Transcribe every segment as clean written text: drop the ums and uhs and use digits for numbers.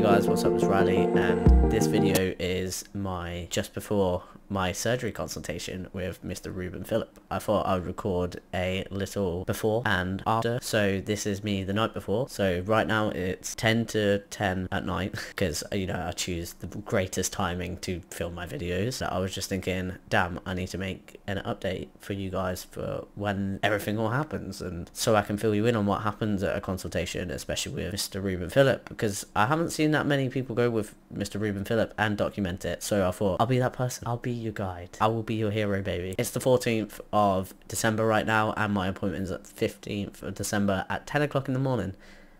Hey guys, what's up? It's Riley, and this video is my just before my surgery consultation with Mr. Rubin Phillip. I thought I would record a little before and after. So this is me the night before. So right now it's 10 to 10 at night because, you know, I choose the greatest timing to film my videos. So I was just thinking, damn, I need to make an update for you guys for when everything all happens, and so I can fill you in on what happens at a consultation, especially with Mr. Rubin Phillip, because I haven't seen that many people go with Mr. Rubin Phillip and document it. So I thought, I'll be that person. I'll be your guide. I will be your hero, baby. It's the 14th of December right now, and my appointment is at 15th of December at 10 o'clock in the morning,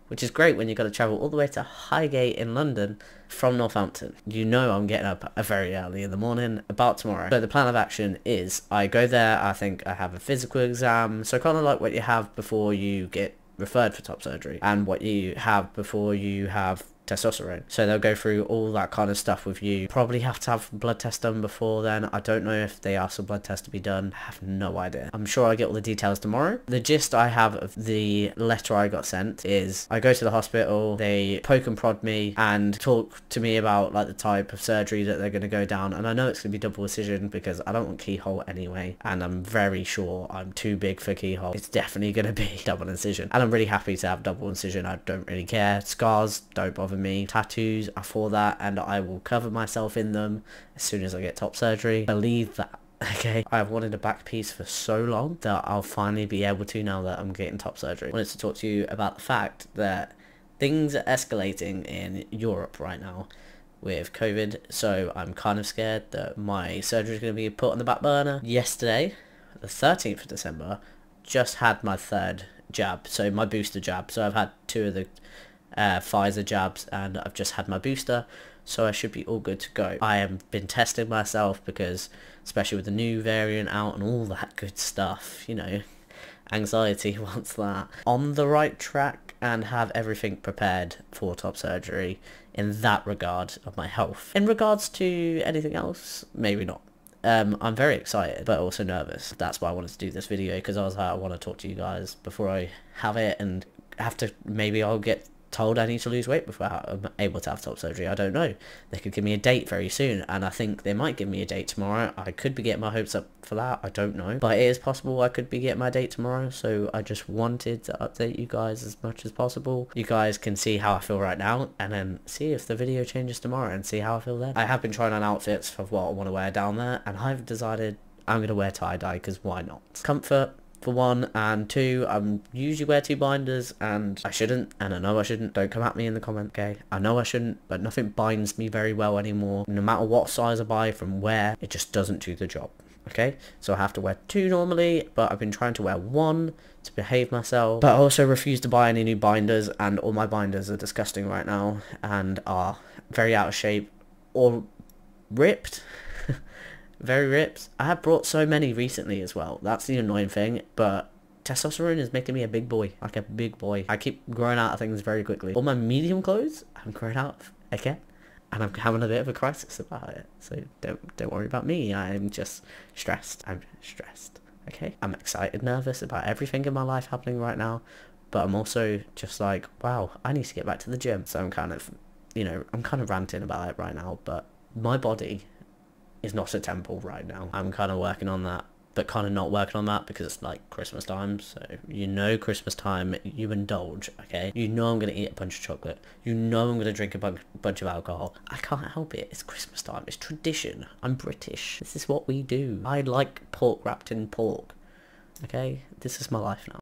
which is great when you got to travel all the way to Highgate in London from Northampton. You know I'm getting up very early in the morning about tomorrow. So the plan of action is I go there, I think I have a physical exam, so kind of like what you have before you get referred for top surgery and what you have before you have testosterone. So they'll go through all that kind of stuff with you. Probably have to have blood tests done before then. I don't know if they ask for blood tests to be done. I have no idea. I'm sure I get all the details tomorrow. The gist I have of the letter I got sent is I go to the hospital, they poke and prod me and talk to me about like the type of surgery that they're going to go down, and I know it's going to be double incision because I don't want keyhole anyway, and I'm very sure I'm too big for keyhole. It's definitely going to be double incision, and I'm really happy to have double incision. I don't really care. Scars don't bother me. Tattoos are for that, and I will cover myself in them as soon as I get top surgery. Believe that. Okay, I've wanted a back piece for so long that I'll finally be able to now that I'm getting top surgery. I wanted to talk to you about the fact that things are escalating in Europe right now with COVID, so I'm kind of scared that my surgery is going to be put on the back burner. Yesterday, the 13th of December, just had my third jab, so my booster jab. So I've had two of the Pfizer jabs and I've just had my booster, so I should be all good to go. I have been testing myself because, especially with the new variant out and all that good stuff, you know, anxiety wants that. On the right track and have everything prepared for top surgery in that regard of my health. In regards to anything else, maybe not. I'm very excited but also nervous. That's why I wanted to do this video, because I was like, I want to talk to you guys before I have it, and have to, maybe I'll get told I need to lose weight before I'm able to have top surgery. I don't know. They could give me a date very soon, and I think they might give me a date tomorrow. I could be getting my hopes up for that. I don't know, but it is possible I could be getting my date tomorrow. So I just wanted to update you guys as much as possible. You guys can see how I feel right now, and then see if the video changes tomorrow and see how I feel then. I have been trying on outfits for what I want to wear down there, and I've decided I'm going to wear tie-dye because why not? Comfort for one, and two, I usually wear two binders and I shouldn't, and I know I shouldn't. Don't come at me in the comment, okay? I know I shouldn't, but nothing binds me very well anymore. No matter what size I buy from where, it just doesn't do the job, okay? So I have to wear two normally, but I've been trying to wear one to behave myself, but I also refuse to buy any new binders, and all my binders are disgusting right now and are very out of shape or ripped. Very ripped. I have brought so many recently as well. That's the annoying thing, but testosterone is making me a big boy, like a big boy. I keep growing out of things very quickly. All my medium clothes, I'm growing out of again, and I'm having a bit of a crisis about it. So don't worry about me. I'm just stressed. I'm stressed. Okay. I'm excited, nervous about everything in my life happening right now, but I'm also just like, wow, I need to get back to the gym. So I'm kind of, you know, I'm kind of ranting about it right now, but my body is not a temple right now. I'm kind of working on that, but kind of not working on that because it's like Christmas time. So you know, Christmas time, you indulge, okay? You know I'm going to eat a bunch of chocolate. You know I'm going to drink a bunch of alcohol. I can't help it. It's Christmas time. It's tradition. I'm British. This is what we do. I like pork wrapped in pork, okay? This is my life now.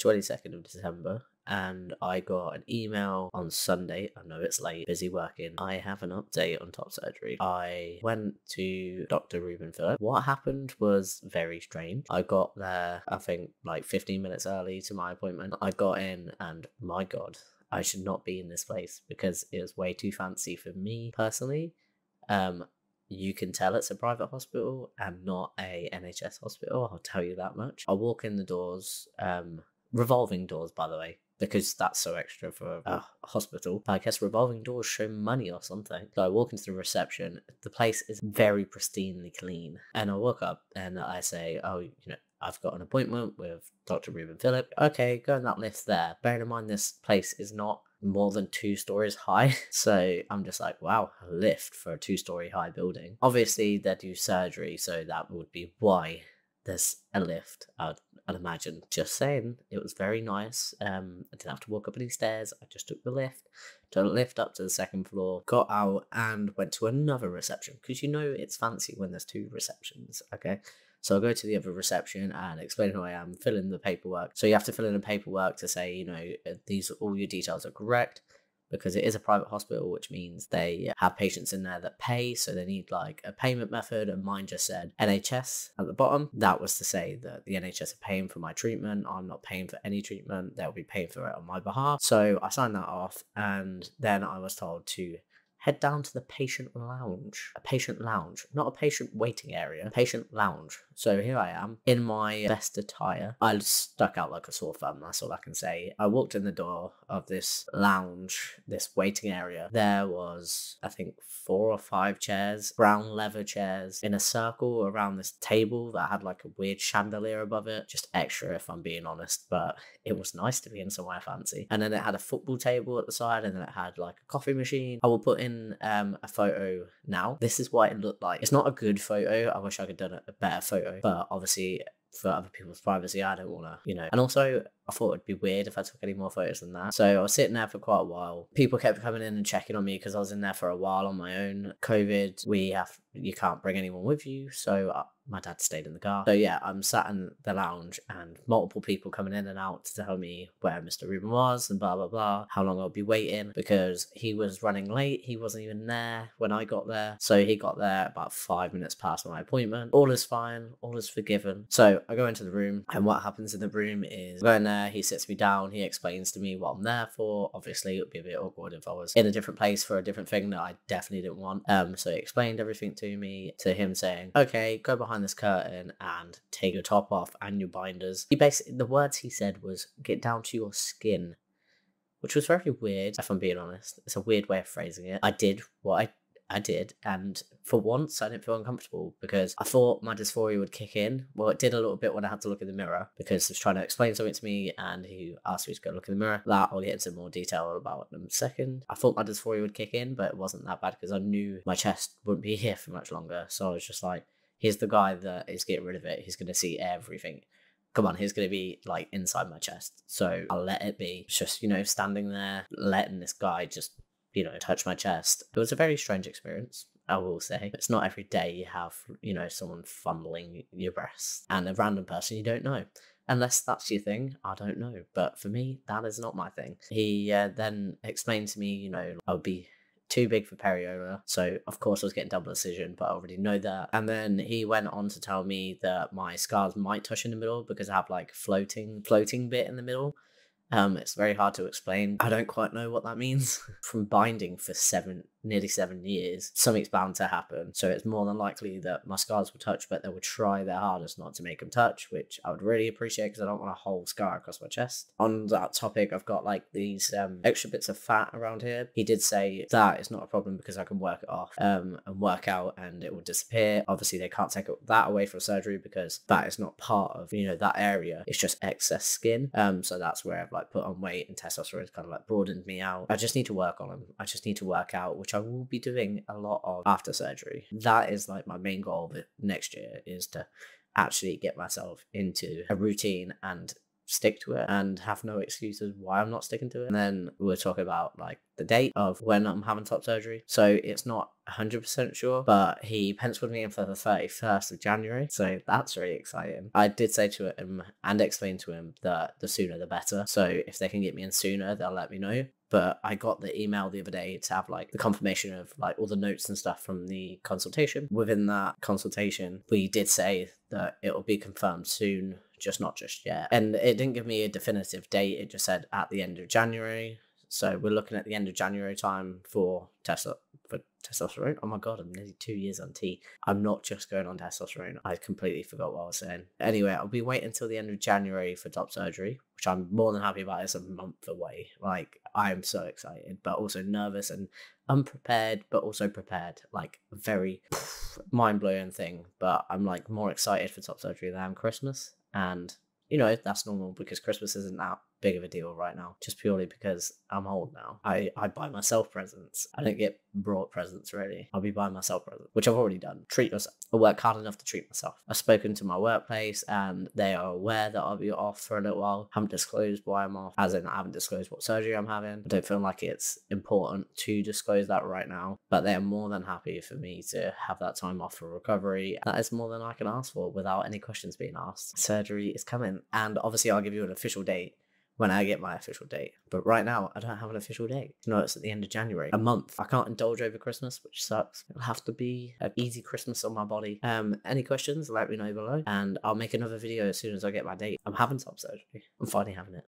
22nd of December, and I got an email on Sunday. I know it's late, busy working. I have an update on top surgery. I went to Dr. Rubin Phillip. What happened was very strange. I got there, I think, like 15 minutes early to my appointment. I got in, and my God, I should not be in this place because it was way too fancy for me personally. You can tell it's a private hospital and not a NHS hospital, I'll tell you that much. I walk in the doors, revolving doors, by the way, because that's so extra for a hospital. I guess revolving doors show money or something. So I walk into the reception. The place is very pristinely clean. And I walk up and I say, oh, you know, I've got an appointment with Dr. Rubin Phillip. Okay, go on that list there. Bearing in mind this place is not more than 2 stories high. So I'm just like, wow, a lift for a 2-story high building. Obviously they do surgery, so that would be why there's a lift, I'd imagine. Just saying, it was very nice. I didn't have to walk up any stairs. I just took the lift up to the 2nd floor, got out and went to another reception, because you know it's fancy when there's 2 receptions, okay? So I'll go to the other reception and explain who I am, fill in the paperwork. So you have to fill in the paperwork to say, you know, these all your details are correct, because it is a private hospital, which means they have patients in there that pay, so they need like a payment method, and mine just said NHS at the bottom. That was to say that the NHS are paying for my treatment. I'm not paying for any treatment. They'll be paying for it on my behalf. So I signed that off, and then I was told to head down to the patient lounge. A patient lounge, not a patient waiting area, patient lounge. So here I am in my best attire. I stuck out like a sore thumb, that's all I can say. I walked in the door of this lounge, this waiting area. There was, I think, 4 or 5 chairs, brown leather chairs, in a circle around this table that had like a weird chandelier above it. Just extra, if I'm being honest, but it was nice to be in somewhere fancy. And then it had a football table at the side, and then it had like a coffee machine. I will put in a photo now. This is what it looked like. It's not a good photo. I wish I could have done a better photo, but obviously for other people's privacy, I don't want to, you know. And also, I thought it'd be weird if I took any more photos than that. So I was sitting there for quite a while. People kept coming in and checking on me because I was in there for a while on my own. COVID, you can't bring anyone with you, so my dad stayed in the car. So yeah, I'm sat in the lounge and multiple people coming in and out to tell me where Mr. Rubin was and blah blah blah, how long I'll be waiting, because he was running late. He wasn't even there when I got there, so he got there about 5 minutes past my appointment. All is fine, all is forgiven. So I go into the room, and what happens in the room is, going there, he sits me down, he explains to me what I'm there for. Obviously it would be a bit awkward if I was in a different place for a different thing that I definitely didn't want. So he explained everything to me, to him saying, okay, go behind this curtain and take your top off and your binders. He basically, the words he said was, get down to your skin, which was very weird, if I'm being honest. It's a weird way of phrasing it. I did what I did, and for once I didn't feel uncomfortable, because I thought my dysphoria would kick in. Well, it did a little bit when I had to look in the mirror, because he was trying to explain something to me and he asked me to go look in the mirror. That I'll get into more detail about in a second. I thought my dysphoria would kick in, but it wasn't that bad, because I knew my chest wouldn't be here for much longer. So I was just like, here's the guy that is getting rid of it. He's going to see everything. Come on, he's going to be like inside my chest. So I'll let it be. It's just, you know, standing there, letting this guy just, you know, touch my chest. It was a very strange experience, I will say. It's not every day you have, you know, someone fondling your breast and a random person you don't know. Unless that's your thing, I don't know. But for me, that is not my thing. He then explained to me, you know, I would be too big for periola, so of course I was getting double incision, but I already know that. And then he went on to tell me that my scars might touch in the middle, because I have like floating bit in the middle. It's very hard to explain. I don't quite know what that means. From binding for nearly 7 years, something's bound to happen. So it's more than likely that my scars will touch, but they will try their hardest not to make them touch, which I would really appreciate, because I don't want a whole scar across my chest. On that topic, I've got like these extra bits of fat around here. He did say that is not a problem, because I can work it off and work out, and it will disappear. Obviously, they can't take that away from surgery, because that is not part of, you know, that area. It's just excess skin. So that's where I've like put on weight, and testosterone kind of like broadened me out. I just need to work on them. I just need to work out, which I will be doing a lot of after surgery. That is like my main goal of it next year, is to actually get myself into a routine and stick to it, and have no excuses why I'm not sticking to it. And then we're talking about like the date of when I'm having top surgery. So it's not 100% sure, but he penciled me in for the 31st of January. So that's really exciting. I did say to him and explain to him that the sooner the better. So if they can get me in sooner, they'll let me know. But I got the email the other day to have like the confirmation of like all the notes and stuff from the consultation. Within that consultation, we did say that it will be confirmed soon, just not just yet. And it didn't give me a definitive date. It just said at the end of January. So we're looking at the end of January time for testosterone. Oh my god, I'm nearly 2 years on T. I'm not just going on testosterone. I completely forgot what I was saying. Anyway, I'll be waiting until the end of January for top surgery, which I'm more than happy about. It's a month away. Like, I'm so excited, but also nervous and unprepared, but also prepared. Like, a very mind-blowing thing. But I'm like more excited for top surgery than Christmas. And, you know, that's normal, because Christmas isn't that big of a deal right now, just purely because I'm old now. I buy myself presents. I don't get brought presents, really. I'll be buying myself presents, which I've already done. Treat yourself. I work hard enough to treat myself. I've spoken to my workplace and they are aware that I'll be off for a little while. I haven't disclosed why I'm off, as in I haven't disclosed what surgery I'm having. I don't feel like it's important to disclose that right now, but they are more than happy for me to have that time off for recovery. That is more than I can ask for without any questions being asked. Surgery is coming, and obviously I'll give you an official date when I get my official date. But right now, I don't have an official date. No, it's at the end of January. A month. I can't indulge over Christmas, which sucks. It'll have to be an easy Christmas on my body. Any questions, let me know below, and I'll make another video as soon as I get my date. I'm having top surgery. I'm finally having it.